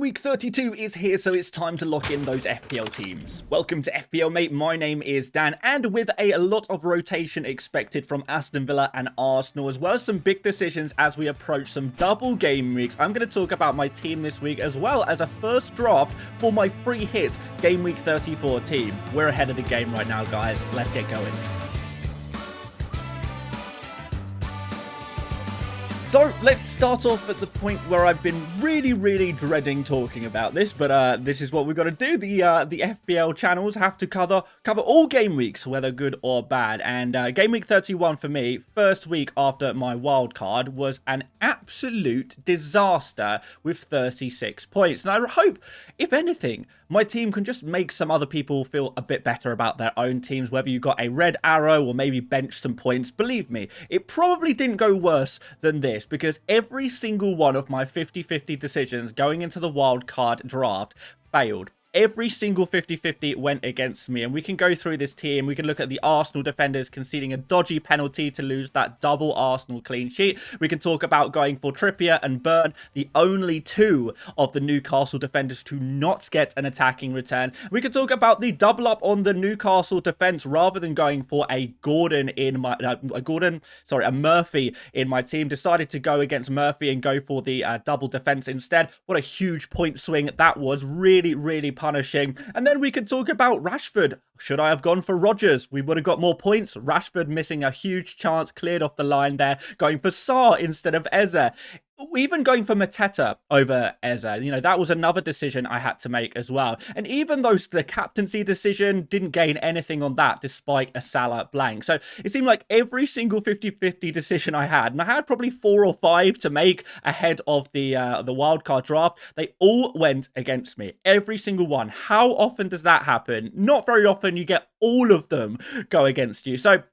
Week 32 is here, so it's time to lock in those FPL teams. Welcome to FPL Mate, my name is Dan, and with a lot of rotation expected from Aston Villa and Arsenal, as well as some big decisions as we approach some double game weeks, I'm going to talk about my team this week, as well as a first draft for my free hit Game Week 34 team. We're ahead of the game right now, guys. Let's get going. So let's start off at the point where I've been really dreading talking about this, but this is what we've got to do. The FPL channels have to cover all game weeks, whether good or bad. And game week 31 for me, first week after my wild card, was an absolute disaster with 36 points. And I hope, if anything, my team can just make some other people feel a bit better about their own teams, whether you got a red arrow or maybe bench some points. Believe me, it probably didn't go worse than this, because every single one of my 50-50 decisions going into the wildcard draft failed. Every single 50-50 went against me, and we can go through this team. We can look at the Arsenal defenders conceding a dodgy penalty to lose that double Arsenal clean sheet. We can talk about going for Trippier and Burn, the only two of the Newcastle defenders to not get an attacking return. We can talk about the double up on the Newcastle defense rather than going for a Gordon in my a Murphy in my team. Decided to go against Murphy and go for the double defense instead. What a huge point swing that was. Really punishing. And then we could talk about Rashford. Should I have gone for Rodgers? We would have got more points. Rashford missing a huge chance, cleared off the line there, going for Sarr instead of Eze. Even going for Mateta over Eze, you know, that was another decision I had to make as well. And even though the captaincy decision didn't gain anything on that, despite a Salah blank. So it seemed like every single 50-50 decision I had, and I had probably 4 or 5 to make ahead of the wildcard draft, they all went against me. Every single one. How often does that happen? Not very often. You get all of them go against you. So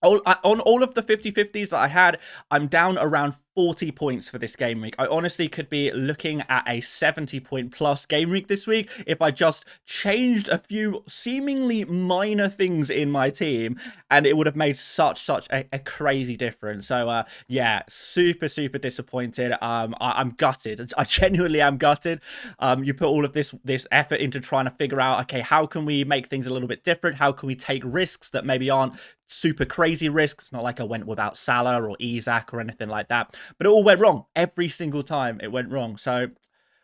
on all of the 50-50s that I had, I'm down around 40 points for this game week. I honestly could be looking at a 70-point plus game week this week if I just changed a few seemingly minor things in my team, and it would have made such a crazy difference. So yeah, super disappointed. I'm gutted. I genuinely am gutted. You put all of this effort into trying to figure out, okay, how can we make things a little bit different? How can we take risks that maybe aren't super crazy risks? Not like I went without Salah or Isaac or anything like that. But it all went wrong. Every single time it went wrong. So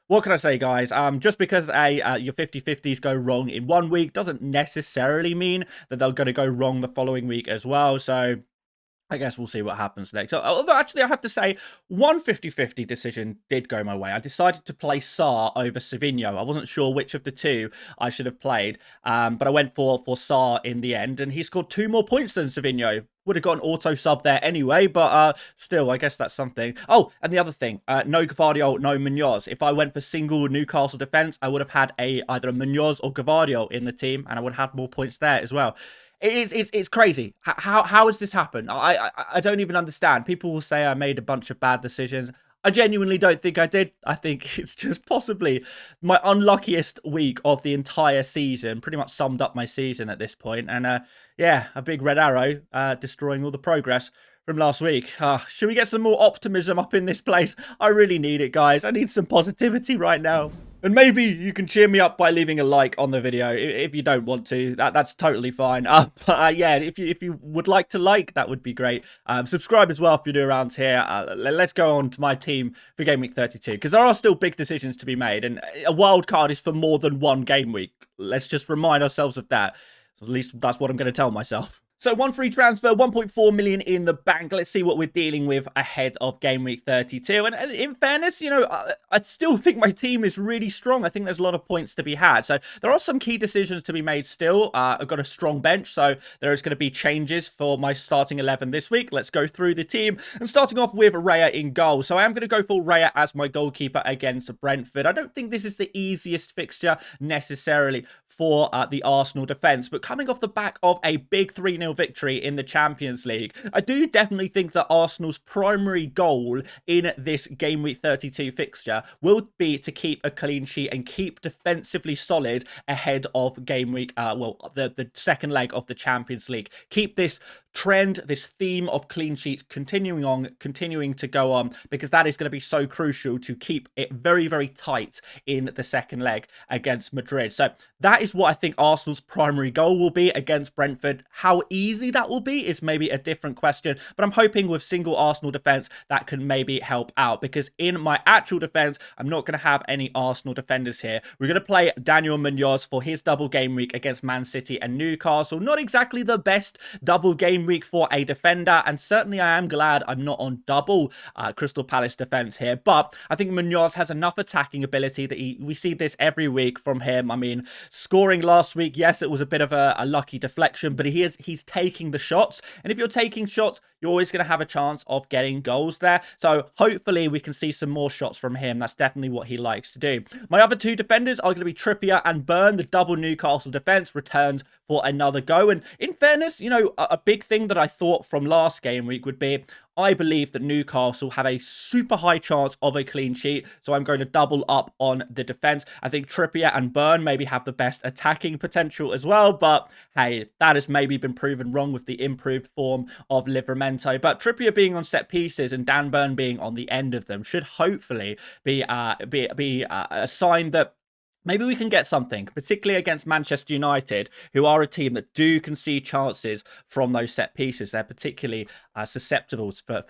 what can I say, guys? Just because your 50-50s go wrong in one week doesn't necessarily mean that they're going to go wrong the following week as well. So I guess we'll see what happens next. Although, actually, I have to say, one 50-50 decision did go my way. I decided to play Sarr over Savinho. I wasn't sure which of the two I should have played, but I went for Sarr in the end, and he scored 2 more points than Savinho. Would have got an auto sub there anyway, but still, I guess that's something. Oh, and the other thing, no Gvardiol, no Munoz. If I went for single Newcastle defense, I would have had either a Munoz or Gvardiol in the team, and I would have had more points there as well. It's crazy. How has this happened? I don't even understand. People will say I made a bunch of bad decisions. I genuinely don't think I did. I think it's just possibly my unluckiest week of the entire season. Pretty much summed up my season at this point. And yeah, a big red arrow destroying all the progress from last week. Should we get some more optimism up in this place? I really need it, guys. I need some positivity right now. And maybe you can cheer me up by leaving a like on the video. If you don't want to, that's totally fine. But yeah, if you would like to like, that would be great. Subscribe as well if you're new around here. Let's go on to my team for Game Week 32, because there are still big decisions to be made, and a wild card is for more than one game week. Let's just remind ourselves of that. At least that's what I'm going to tell myself. So 1 free transfer, 1.4 million in the bank. Let's see what we're dealing with ahead of Game Week 32. And in fairness, you know, I still think my team is really strong. I think there's a lot of points to be had. So there are some key decisions to be made still. I've got a strong bench, so there is going to be changes for my starting 11 this week. Let's go through the team. And starting off with Raya in goal. So I am going to go for Raya as my goalkeeper against Brentford. I don't think this is the easiest fixture necessarily for the Arsenal defence. But coming off the back of a big 3-0 6-0 victory in the Champions League. I do definitely think that Arsenal's primary goal in this Game Week 32 fixture will be to keep a clean sheet and keep defensively solid ahead of Game Week, the second leg of the Champions League. Keep this trend, this theme of clean sheets continuing to go on, because that is going to be so crucial to keep it very, very tight in the second leg against Madrid. So that is what I think Arsenal's primary goal will be against Brentford. How easy that will be is maybe a different question, but I'm hoping with single Arsenal defense that can maybe help out, because in my actual defense, I'm not going to have any Arsenal defenders here. We're going to play Daniel Munoz for his double game week against Man City and Newcastle. Not exactly the best double game week for a defender, and certainly I am glad I'm not on double Crystal Palace defense here, but I think Munoz has enough attacking ability that we see this every week from him. I mean, scoring last week, yes, it was a bit of a lucky deflection, but he's taking the shots, and if you're taking shots, you're always going to have a chance of getting goals there. So hopefully we can see some more shots from him. That's definitely what he likes to do. My other two defenders are going to be Trippier and Burn. The double Newcastle defense returns for another go. And in fairness, you know, a big thing that I thought from last game week would be, I believe that Newcastle have a super high chance of a clean sheet, so I'm going to double up on the defense. I think Trippier and Burn maybe have the best attacking potential as well, but hey, that has maybe been proven wrong with the improved form of Livramento. But Trippier being on set pieces and Dan Burn being on the end of them should hopefully be a sign that maybe we can get something, particularly against Manchester United, who are a team that do concede chances from those set pieces. They're particularly susceptible for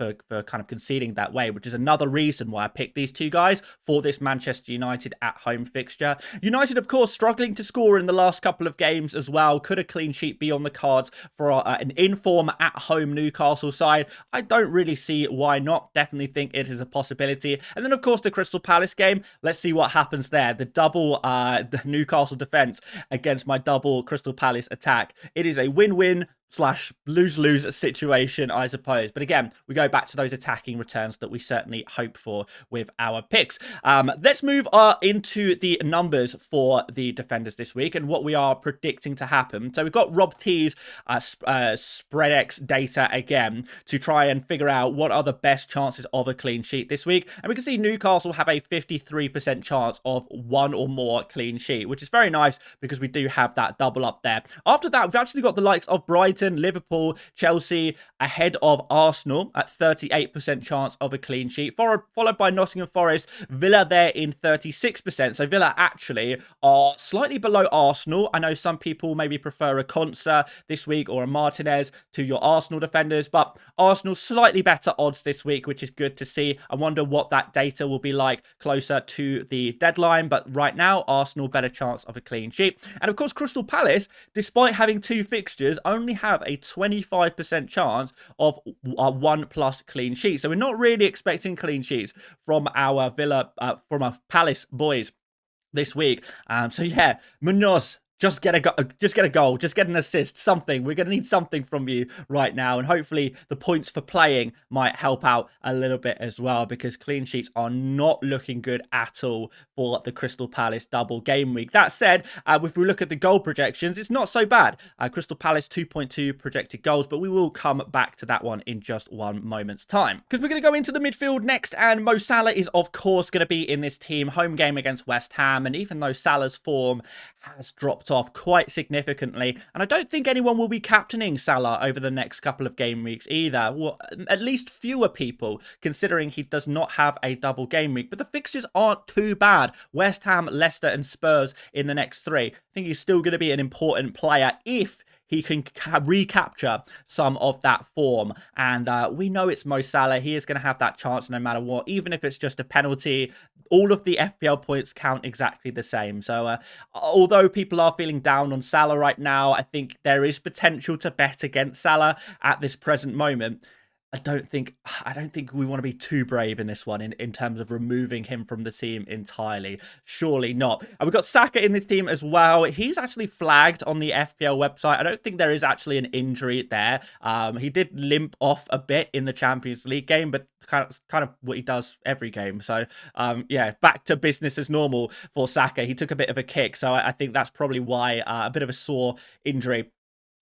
kind of conceding that way, which is another reason why I picked these two guys for this Manchester United at-home fixture. United, of course, struggling to score in the last couple of games as well. Could a clean sheet be on the cards for an in-form at-home Newcastle side? I don't really see why not. Definitely think it is a possibility. And then, of course, the Crystal Palace game. Let's see what happens there. The double the Newcastle defense against my double Crystal Palace attack. It is a win-win / lose-lose situation, I suppose. But again, we go back to those attacking returns that we certainly hope for with our picks. Let's move into the numbers for the defenders this week and what we are predicting to happen. So we've got Rob T's SpreadX data again to try and figure out what are the best chances of a clean sheet this week. And we can see Newcastle have a 53% chance of one or more clean sheet, which is very nice because we do have that double up there. After that, we've actually got the likes of Brighton, Liverpool, Chelsea ahead of Arsenal at 38% chance of a clean sheet, followed by Nottingham Forest, Villa there in 36%. So Villa actually are slightly below Arsenal. I know some people maybe prefer a Konsa this week or a Martinez to your Arsenal defenders, but Arsenal slightly better odds this week, which is good to see. I wonder what that data will be like closer to the deadline, but right now Arsenal better chance of a clean sheet. And of course Crystal Palace, despite having two fixtures, only have a 25% chance of a 1+ clean sheet. So we're not really expecting clean sheets from our from our Palace boys this week. So yeah, Munoz, just get a goal, just get an assist, something. We're going to need something from you right now. And hopefully the points for playing might help out a little bit as well, because clean sheets are not looking good at all for the Crystal Palace double game week. That said, if we look at the goal projections, it's not so bad. Crystal Palace 2.2 projected goals, but we will come back to that one in just one moment's time, because we're going to go into the midfield next. And Mo Salah is, of course, going to be in this team. Home game against West Ham. And even though Salah's form has dropped off quite significantly, and I don't think anyone will be captaining Salah over the next couple of game weeks either. Well, at least fewer people, considering he does not have a double game week. But the fixtures aren't too bad. West Ham, Leicester and Spurs in the next three. I think he's still going to be an important player if he can recapture some of that form. And we know it's Mo Salah. He is going to have that chance no matter what, even if it's just a penalty. All of the FPL points count exactly the same. So although people are feeling down on Salah right now, I think there is potential to bet against Salah at this present moment. I don't think we want to be too brave in this one in terms of removing him from the team entirely. Surely not. And we've got Saka in this team as well. He's actually flagged on the FPL website. I don't think there is actually an injury there. He did limp off a bit in the Champions League game, but kind of what he does every game. So yeah, back to business as normal for Saka. He took a bit of a kick, so I think that's probably why, a bit of a sore injury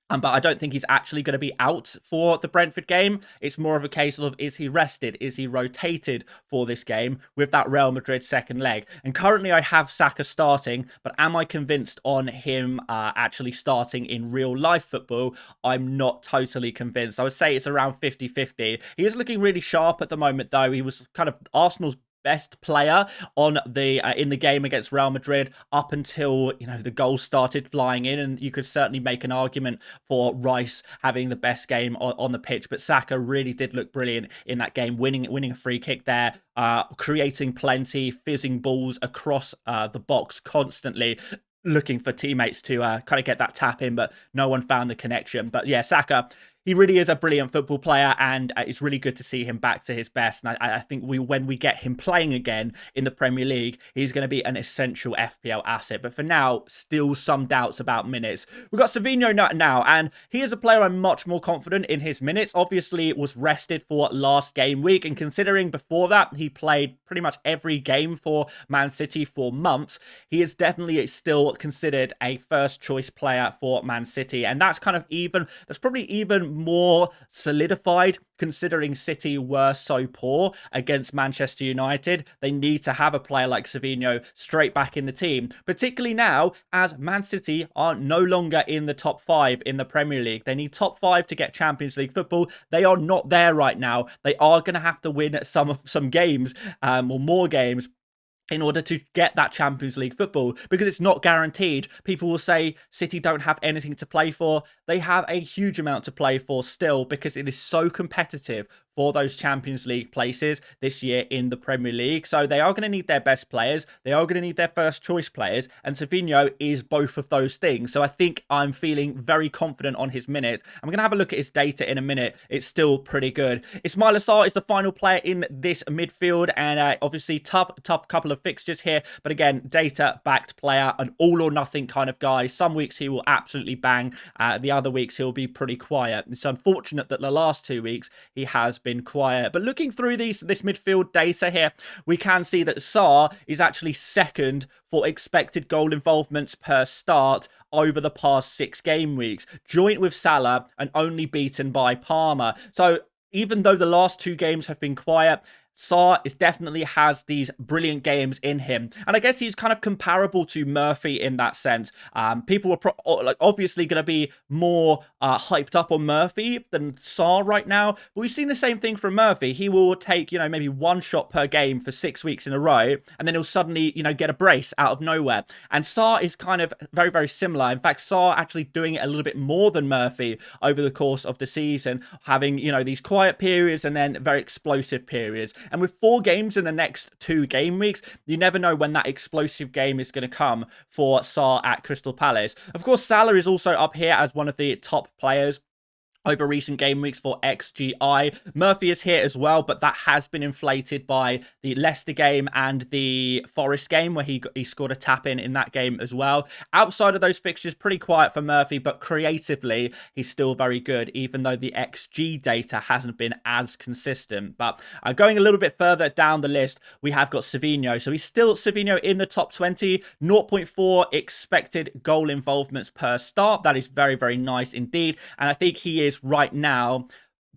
But I don't think he's actually going to be out for the Brentford game. It's more of a case of, is he rested? Is he rotated for this game with that Real Madrid second leg? And currently I have Saka starting, but am I convinced on him actually starting in real life football? I'm not totally convinced. I would say it's around 50-50. He is looking really sharp at the moment, though. He was kind of Arsenal's best player on the in the game against Real Madrid up until the goals started flying in, and you could certainly make an argument for Rice having the best game on the pitch. But Saka really did look brilliant in that game, winning a free kick there, creating plenty, fizzing balls across the box constantly, looking for teammates to kind of get that tap in, but no one found the connection. But yeah, Saka, he really is a brilliant football player, and it's really good to see him back to his best. And I think when we get him playing again in the Premier League, he's going to be an essential FPL asset. But for now, still some doubts about minutes. We've got Savinho now, and he is a player I'm much more confident in his minutes. Obviously, was rested for last game week, and considering before that he played pretty much every game for Man City for months, he is definitely still considered a first choice player for Man City. And that's probably even more solidified considering City were so poor against Manchester United. They need to have a player like Savinho straight back in the team, particularly now as Man City are no longer in the top 5 in the Premier League. They need top 5 to get Champions League football. They are not there right now. They are going to have to win some games or more games in order to get that Champions League football, because it's not guaranteed. People will say City don't have anything to play for. They have a huge amount to play for still, because it is so competitive for those Champions League places this year in the Premier League. So they are going to need their best players. They are going to need their first choice players. And Savinho is both of those things. So I think I'm feeling very confident on his minutes. I'm going to have a look at his data in a minute. It's still pretty good. Ismail Assar is the final player in this midfield. And obviously tough couple of fixtures here. But again, data-backed player, an all or nothing kind of guy. Some weeks he will absolutely bang. The other weeks he'll be pretty quiet. It's unfortunate that the last 2 weeks he has been quiet. But looking through this midfield data here, we can see that Sarr is actually second for expected goal involvements per start over the past 6 game weeks, joint with Salah and only beaten by Palmer. So even though the last 2 games have been quiet, Sarr definitely has these brilliant games in him. And I guess he's kind of comparable to Murphy in that sense. People are obviously going to be more hyped up on Murphy than Sarr right now. But we've seen the same thing from Murphy. He will take, maybe 1 shot per game for 6 weeks in a row, and then he'll suddenly, get a brace out of nowhere. And Sarr is kind of very, very similar. In fact, Sarr actually doing it a little bit more than Murphy over the course of the season, having, these quiet periods and then very explosive periods. And with 4 games in the next 2 game weeks, you never know when that explosive game is going to come for Sarr at Crystal Palace. Of course, Salah is also up here as one of the top players over recent game weeks for XGI. Murphy is here as well, but that has been inflated by the Leicester game and the Forest game, where he scored a tap-in that game as well. Outside of those fixtures, pretty quiet for Murphy, but creatively, he's still very good, even though the XG data hasn't been as consistent. But going a little bit further down the list, we have got Savinho. So he's still Savinho in the top 20, 0.4 expected goal involvements per start. That is very, very nice indeed. And I think he is right now,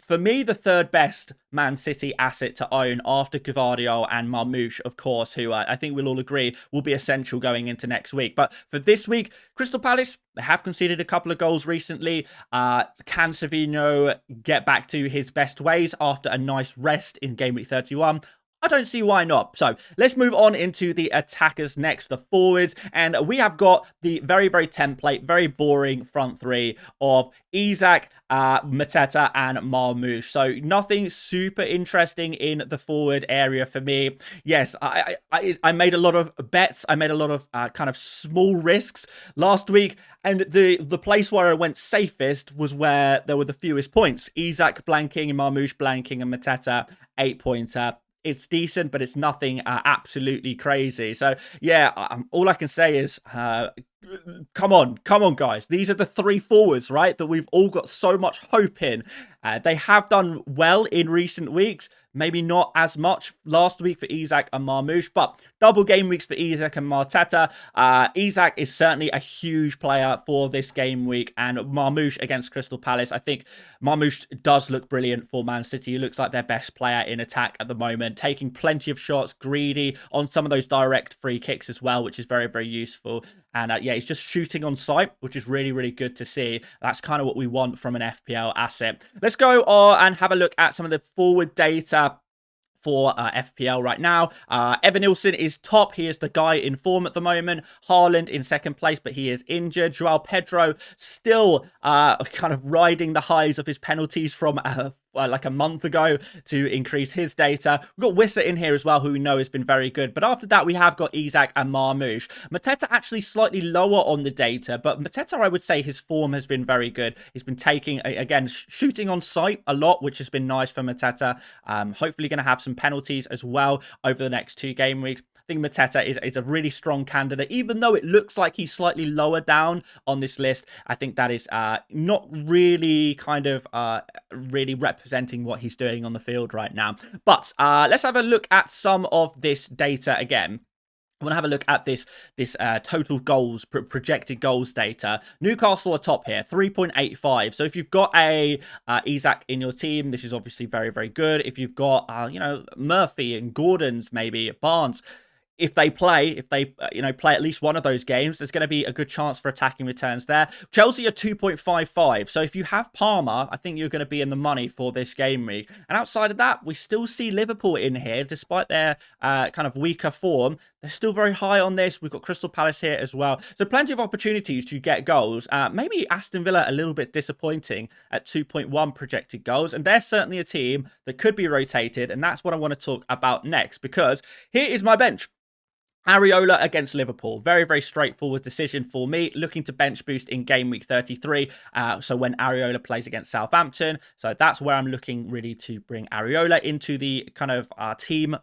for me, the 3rd best Man City asset to own after Gvardiol and Marmoush, of course, who I think we'll all agree will be essential going into next week. But for this week, Crystal Palace, they have conceded a couple of goals recently. Can Savinho get back to his best ways after a nice rest in game week 31? I don't see why not. So let's move on into the attackers next, the forwards. And we have got the very, very template, very boring front 3 of Isak, Mateta and Marmoush. So nothing super interesting in the forward area for me. Yes, I made a lot of bets. I made a lot of kind of small risks last week. And the place where I went safest was where there were the fewest points. Isak blanking, Marmoush blanking, and Mateta 8-pointer. It's decent, but it's nothing absolutely crazy. So, yeah, all I can say is, come on, guys. These are the 3 forwards, right, that we've all got so much hope in. They have done well in recent weeks, maybe not as much last week for Isak and Marmoush, but double game weeks for Isak and Marteta. Isak is certainly a huge player for this game week, and Marmoush against Crystal Palace. I think Marmoush does look brilliant for Man City. He looks like their best player in attack at the moment, taking plenty of shots, greedy on some of those direct free kicks as well, which is very, very useful. And yeah, he's just shooting on sight, which is really, really good to see. That's kind of what we want from an FPL asset. Let's go and have a look at some of the forward data for FPL right now. Evan Nilsson is top. He is the guy in form at the moment. Haaland in second place, but he is injured. Joao Pedro still kind of riding the highs of his penalties from like a month ago to increase his data. We've got Wissa in here as well, who we know has been very good. But after that, we have got Isak and Marmoush. Mateta actually slightly lower on the data, but Mateta, I would say his form has been very good. He's been taking, again, shooting on sight a lot, which has been nice for Mateta. Hopefully going to have some penalties as well over the next 2 game weeks. I think Mateta is a really strong candidate, even though it looks like he's slightly lower down on this list. I think that is not really kind of really representing what he's doing on the field right now. But let's have a look at some of this data again. I want to have a look at this total goals, projected goals data. Newcastle are top here, 3.85. So if you've got a Isak in your team, this is obviously very, very good. If you've got, Murphy and Gordon's, maybe Barnes, if they play at least one of those games, there's going to be a good chance for attacking returns there. Chelsea are 2.55. So if you have Palmer, I think you're going to be in the money for this game week. And outside of that, we still see Liverpool in here, despite their kind of weaker form. They're still very high on this. We've got Crystal Palace here as well. So plenty of opportunities to get goals. Maybe Aston Villa a little bit disappointing at 2.1 projected goals. And they're certainly a team that could be rotated. And that's what I want to talk about next, because here is my bench. Areola against Liverpool. Very, very straightforward decision for me. Looking to bench boost in game week 33. So when Areola plays against Southampton. So that's where I'm looking really to bring Areola into the kind of team.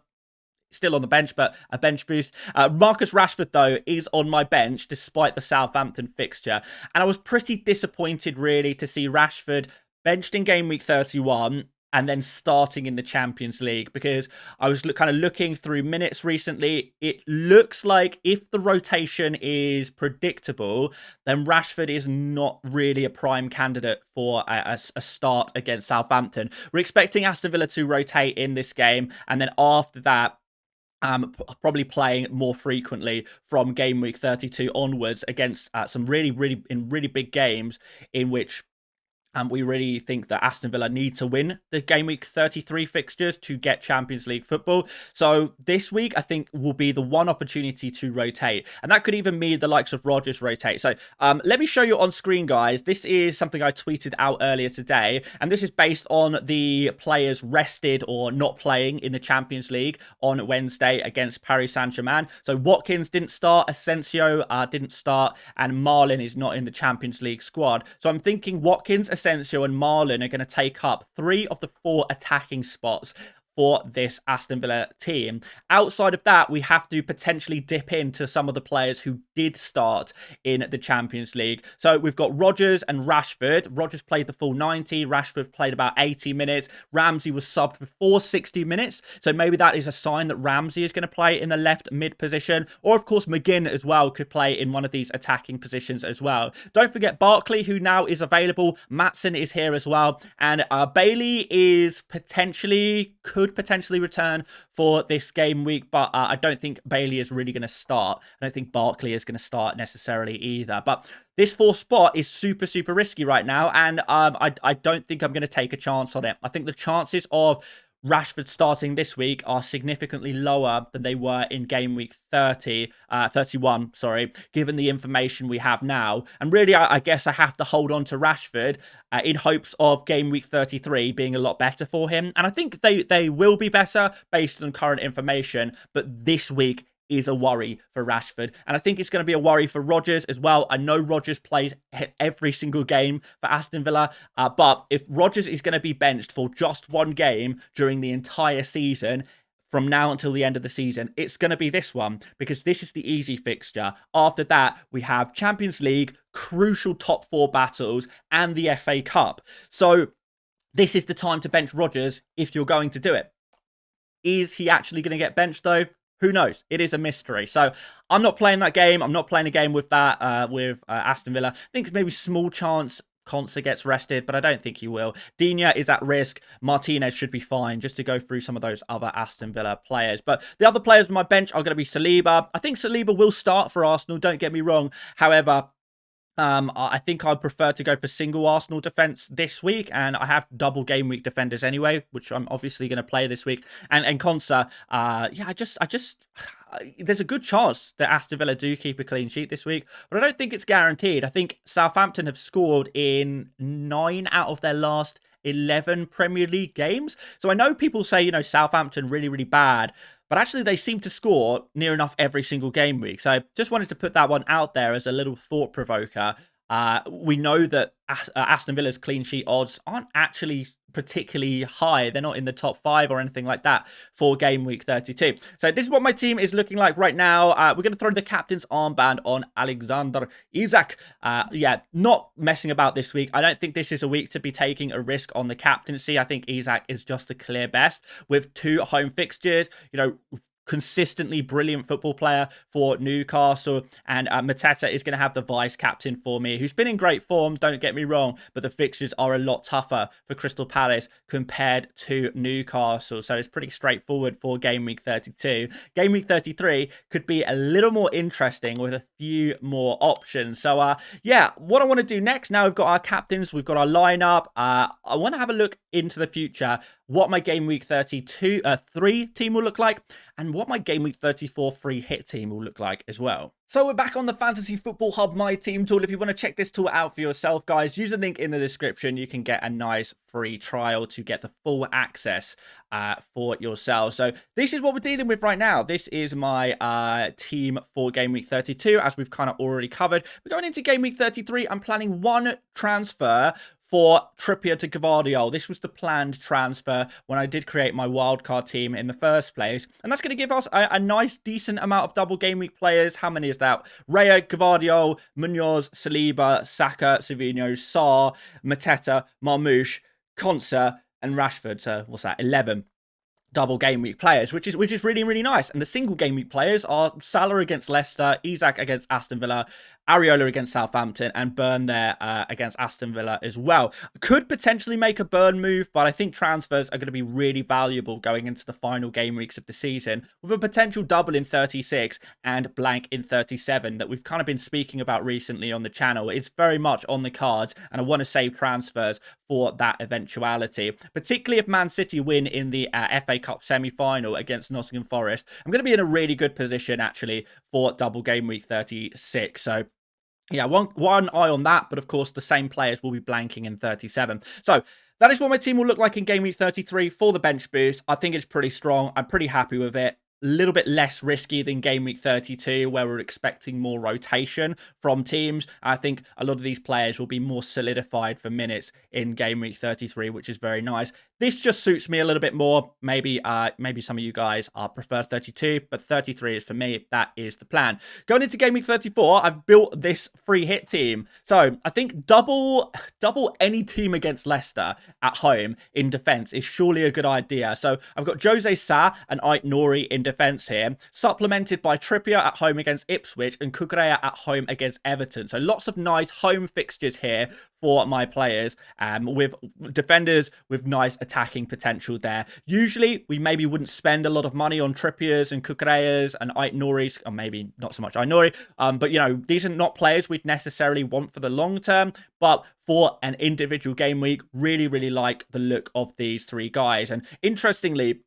Still on the bench, but a bench boost. Marcus Rashford, though, is on my bench despite the Southampton fixture. And I was pretty disappointed, really, to see Rashford benched in game week 31 and then starting in the Champions League, because I was kind of looking through minutes recently. It looks like if the rotation is predictable, then Rashford is not really a prime candidate for a start against Southampton. We're expecting Aston Villa to rotate in this game, and then after that, probably playing more frequently from game week 32 onwards against some really big games in which we really think that Aston Villa need to win the game week 33 fixtures to get Champions League football. So this week, I think, will be the one opportunity to rotate. And that could even mean the likes of Rodgers rotate. So let me show you on screen, guys. This is something I tweeted out earlier today. And this is based on the players rested or not playing in the Champions League on Wednesday against Paris Saint-Germain. So Watkins didn't start, Asensio didn't start, and Marlon is not in the Champions League squad. So I'm thinking Watkins, Asensio and Marlon are going to take up 3 of the 4 attacking spots for this Aston Villa team. Outside of that, we have to potentially dip into some of the players who did start in the Champions League. So we've got Rodgers and Rashford. Rodgers played the full 90. Rashford played about 80 minutes. Ramsey was subbed before 60 minutes. So maybe that is a sign that Ramsey is going to play in the left mid position. Or, of course, McGinn as well could play in one of these attacking positions as well. Don't forget Barkley, who now is available. Maatsen is here as well. And Bailey is could potentially return for this game week, but I don't think Bailey is really going to start. I don't think Barkley is going to start necessarily either. But this 4th spot is super risky right now, and I don't think I'm going to take a chance on it. I think the chances of Rashford starting this week are significantly lower than they were in game week 31, given the information we have now. And really, I guess I have to hold on to Rashford in hopes of game week 33 being a lot better for him. And I think they will be better based on current information, but this week is a worry for Rashford. And I think it's going to be a worry for Rodgers as well. I know Rodgers plays every single game for Aston Villa, but if Rodgers is going to be benched for just one game during the entire season, from now until the end of the season, it's going to be this one, because this is the easy fixture. After that, we have Champions League, crucial top 4 battles, and the FA Cup. So this is the time to bench Rodgers if you're going to do it. Is he actually going to get benched though? Who knows? It is a mystery. So I'm not playing that game. I'm not playing a game with that, with Aston Villa. I think maybe small chance Consa gets rested, but I don't think he will. Digne is at risk. Martinez should be fine, just to go through some of those other Aston Villa players. But the other players on my bench are going to be Saliba. I think Saliba will start for Arsenal, don't get me wrong. However, I think I'd prefer to go for single Arsenal defense this week, and I have double game week defenders anyway, which I'm obviously going to play this week. And Konsa, yeah, I just there's a good chance that Aston Villa do keep a clean sheet this week, but I don't think it's guaranteed. I think Southampton have scored in 9 out of their last 11 Premier League games. So I know people say, you know, Southampton really, really bad, but actually they seem to score near enough every single game week. So I just wanted to put that one out there as a little thought provoker. We know that Aston Villa's clean sheet odds aren't actually particularly high. They're not in the top 5 or anything like that for game week 32. So this is what my team is looking like right now. We're going to throw the captain's armband on Alexander Isak. Yeah, not messing about this week. I don't think this is a week to be taking a risk on the captaincy. I think Isak is just the clear best with 2 home fixtures. You know, consistently brilliant football player for Newcastle, and Mateta is going to have the vice captain for me, who's been in great form, don't get me wrong, but the fixtures are a lot tougher for Crystal Palace compared to Newcastle, so it's pretty straightforward for game week 32. Game week 33 could be a little more interesting with a few more options. So yeah, what I want to do next, now we've got our captains, we've got our lineup, I want to have a look into the future, what my game week 32 3 team will look like, and what my game week 34 free hit team will look like as well. So we're back on the Fantasy Football Hub My Team tool. If you want to check this tool out for yourself, guys, use the link in the description. You can get a nice free trial to get the full access for yourself. So this is what we're dealing with right now. This is my team for game week 32, as we've kind of already covered. We're going into game week 33. I'm planning 1 transfer for Trippier to Gvardiol. This was the planned transfer when I did create my wildcard team in the first place. And that's going to give us a nice, decent amount of double game week players. How many is that? Raya, Gvardiol, Munoz, Saliba, Saka, Savinho, Sarr, Mateta, Marmoush, Konsa, and Rashford. So what's that? 11 double game week players, which is really, really nice. And the single game week players are Salah against Leicester, Isak against Aston Villa, Areola against Southampton, and Burn there against Aston Villa as well. Could potentially make a Burn move, but I think transfers are going to be really valuable going into the final game weeks of the season, with a potential double in 36 and blank in 37 that we've kind of been speaking about recently on the channel. It's very much on the cards, and I want to save transfers for that eventuality, particularly if Man City win in the FA Cup semi-final against Nottingham Forest. I'm going to be in a really good position, actually, for double game week 36. So yeah, one eye on that, but of course the same players will be blanking in 37. So that is what my team will look like in game week 33 for the bench boost. I think it's pretty strong. I'm pretty happy with it. A little bit less risky than game week 32, where we're expecting more rotation from teams. I think a lot of these players will be more solidified for minutes in game week 33, which is very nice. This just suits me a little bit more. Maybe some of you guys prefer 32, but 33 is for me. That is the plan. Going into game week 34, I've built this free hit team. So I think double any team against Leicester at home in defense is surely a good idea. So I've got Jose Sa and Ait Nouri in defense here, supplemented by Trippier at home against Ipswich and Kukurea at home against Everton. So lots of nice home fixtures here for my players, with defenders with nice attacking potential there. Usually, we maybe wouldn't spend a lot of money on Trippiers and Kukureas and Ait Nouris, or maybe not so much Ait Nouri, but you know, these are not players we'd necessarily want for the long term, but for an individual game week, really, really like the look of these 3 guys. And interestingly,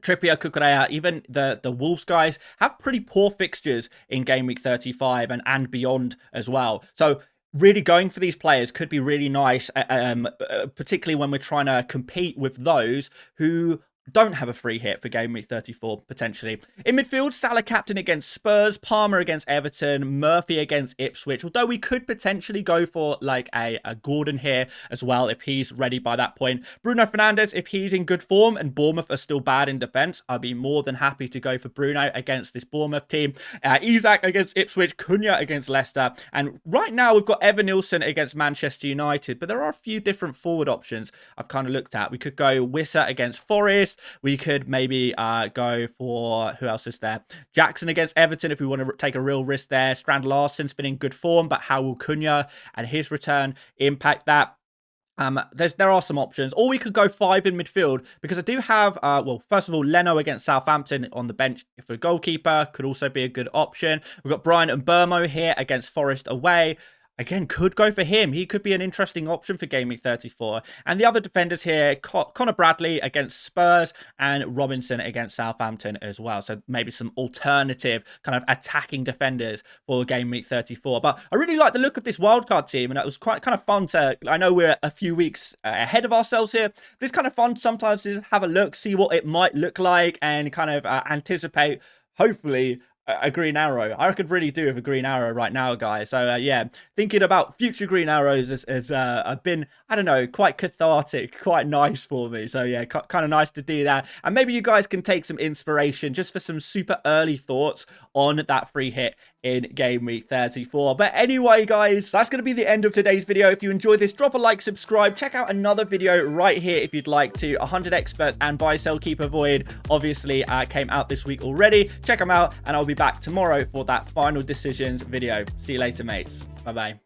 Trippier, Kukurea, even the Wolves guys have pretty poor fixtures in game week 35 and beyond as well. So really going for these players could be really nice, particularly when we're trying to compete with those who don't have a free hit for game week 34, potentially. In midfield, Salah captain against Spurs, Palmer against Everton, Murphy against Ipswich, although we could potentially go for like a Gordon here as well if he's ready by that point. Bruno Fernandes, if he's in good form and Bournemouth are still bad in defence, I'd be more than happy to go for Bruno against this Bournemouth team. Isak against Ipswich, Cunha against Leicester, and right now we've got Evan Nilsson against Manchester United, but there are a few different forward options I've kind of looked at. We could go Wissa against Forest, Forest. We could maybe go for, who else is there? Jackson against Everton if we want to take a real risk there. Strand Larsen's been in good form, but how will Cunha and his return impact that? There are some options, or we could go 5 in midfield, because I do have, well, first of all, Leno against Southampton on the bench for a goalkeeper could also be a good option. We've got Brian and Burmo here against Forest away. Again, could go for him. He could be an interesting option for Gameweek 34. And the other defenders here, Connor Bradley against Spurs and Robinson against Southampton as well. So maybe some alternative kind of attacking defenders for Gameweek 34. But I really like the look of this wildcard team, and it was quite kind of fun to, I know we're a few weeks ahead of ourselves here, but it's kind of fun sometimes to have a look, see what it might look like, and kind of anticipate, hopefully, a green arrow. I could really do with a green arrow right now, guys. So yeah, thinking about future green arrows has been, I don't know, quite cathartic, quite nice for me. So yeah, kind of nice to do that. And maybe you guys can take some inspiration just for some super early thoughts on that free hit in Game Week 34. But anyway, guys, that's going to be the end of today's video. If you enjoyed this, drop a like, subscribe, check out another video right here if you'd like to. 100 experts and buy, sell, keep, avoid obviously came out this week already. Check them out, and I'll be back tomorrow for that final decisions video. See you later, mates. Bye bye.